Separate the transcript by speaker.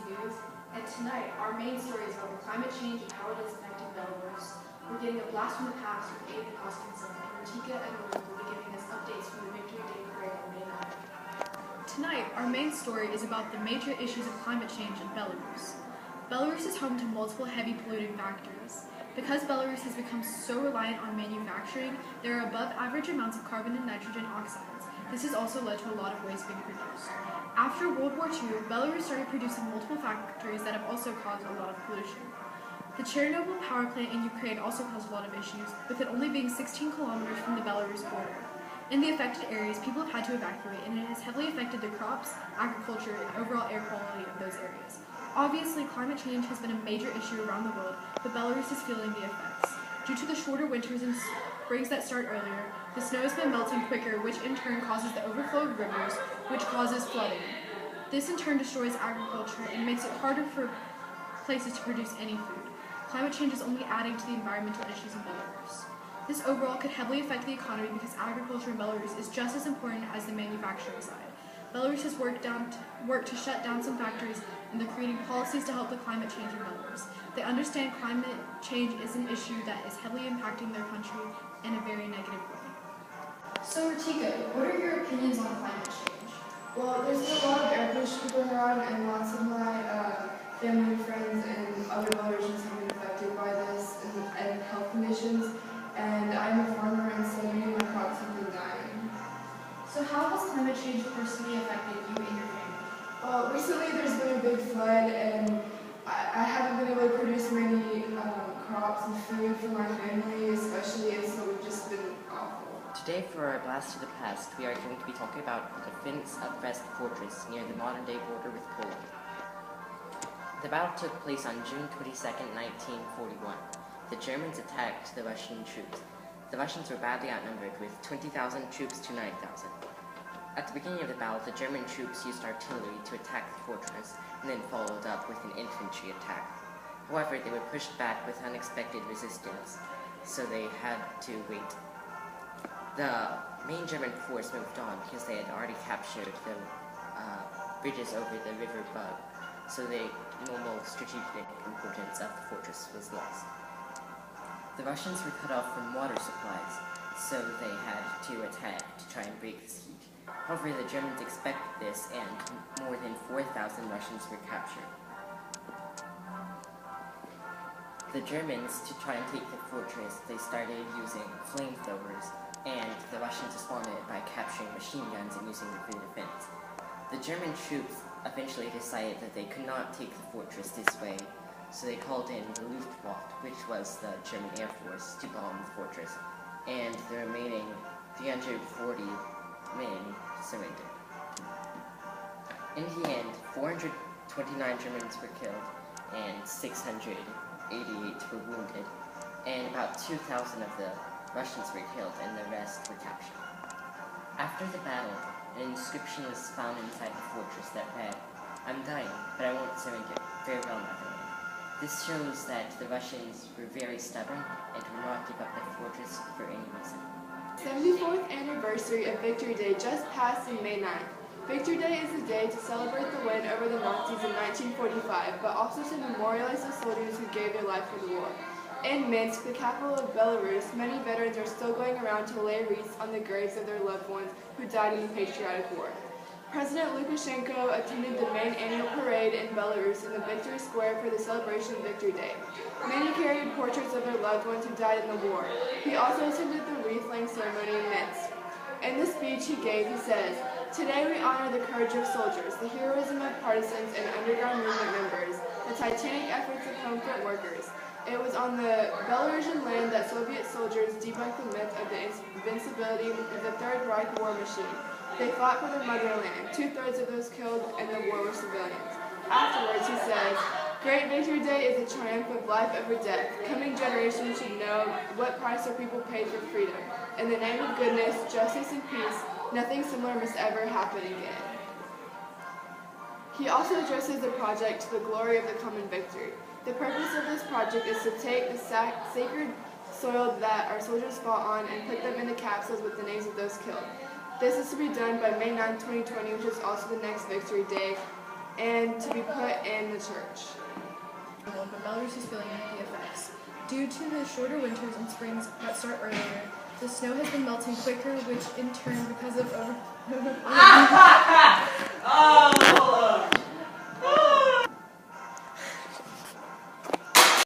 Speaker 1: News, and tonight our main story is about climate change and how it is affecting Belarus. We're getting a blast from the past with Aiden and Rethika Olivia will be giving us updates from the Victory Day parade on May 9th. Tonight, our main story is about the major issues of climate change in Belarus. Belarus is home to multiple heavy polluting factories. Because Belarus has become so reliant on manufacturing, there are above average amounts of carbon and nitrogen oxides. This has also led to a lot of waste being produced. After World War II, Belarus started producing multiple factories that have also caused a lot of pollution. The Chernobyl power plant in Ukraine also caused a lot of issues, with it only being 16 kilometers from the Belarus border. In the affected areas, people have had to evacuate, and it has heavily affected the crops, agriculture, and overall air quality of those areas. Obviously, climate change has been a major issue around the world, but Belarus is feeling the effects. Due to the shorter winters and springs that start earlier, the snow has been melting quicker, which in turn causes the overflow of rivers, which causes flooding. This in turn destroys agriculture and makes it harder for places to produce any food. Climate change is only adding to the environmental issues in Belarus. This overall could heavily affect the economy because agriculture in Belarus is just as important as the manufacturing side. Belarus has worked to shut down some factories, and they're creating policies to help the climate change in Belarus. They understand climate change is an issue that is heavily impacting their country in a very negative way. So Rethika, what are your opinions on climate change?
Speaker 2: Well, there's been a lot of air pollution going around, and lots of my family, friends, and other Belarusians have been affected by this and health conditions. And I'm a farmer, and so many of my crops have been dying.
Speaker 1: So how has climate change personally affected you and your family?
Speaker 2: Well, recently there's been a big flood, and I haven't been able to produce many crops and food for my family, especially, and so we've just been awful.
Speaker 3: Today, for our blast to the past, we are going to be talking about the defense of Brest Fortress near the modern-day border with Poland. The battle took place on June 22nd, 1941. The Germans attacked the Russian troops. The Russians were badly outnumbered, with 20,000 troops to 9,000. At the beginning of the battle, the German troops used artillery to attack the fortress, and then followed up with an infantry attack. However, they were pushed back with unexpected resistance, so they had to wait. The main German force moved on because they had already captured the bridges over the river Bug, so the normal strategic importance of the fortress was lost. The Russians were cut off from water supplies, so they had to attack to try and break the siege. However, the Germans expected this, and more than 4,000 Russians were captured. The Germans, to try and take the fortress, they started using flamethrowers, and the Russians responded by capturing machine guns and using them for defense. The German troops eventually decided that they could not take the fortress this way, so they called in the Luftwaffe, which was the German Air Force, to bomb the fortress, and the remaining 340 men surrendered. In the end, 429 Germans were killed, and 688 were wounded, and about 2,000 of the Russians were killed, and the rest were captured. After the battle, an inscription was found inside the fortress that read, "I'm dying, but I won't surrender. Farewell, motherland." This shows that the Russians were very stubborn and would not give up their fortress for any reason.
Speaker 2: 74th anniversary of Victory Day just passed on May 9th. Victory Day is a day to celebrate the win over the Nazis in 1945, but also to memorialize the soldiers who gave their life for the war. In Minsk, the capital of Belarus, many veterans are still going around to lay wreaths on the graves of their loved ones who died in the patriotic war. President Lukashenko attended the main annual parade in Belarus in the Victory Square for the celebration of Victory Day. Many carried portraits of their loved ones who died in the war. He also attended the wreath-laying ceremony in Minsk. In the speech he gave, he says, "Today we honor the courage of soldiers, the heroism of partisans and underground movement members, the titanic efforts of home front workers. It was on the Belarusian land that Soviet soldiers debunked the myth of the invincibility of the Third Reich war machine. They fought for their motherland. 2/3 of those killed in the war were civilians." Afterwards, he says, "Great Victory Day is a triumph of life over death. Coming generations should know what price our people paid for freedom. In the name of goodness, justice, and peace, nothing similar must ever happen again." He also addresses the project to the glory of the common victory. The purpose of this project is to take the sacred soil that our soldiers fought on and put them into capsules with the names of those killed. This is to be done by May 9, 2020, which is also the next Victory Day. and to be put in the church.
Speaker 4: But Belarus is feeling the effects. Due to the shorter winters and springs that start earlier, the snow has been melting quicker, which in turn, because of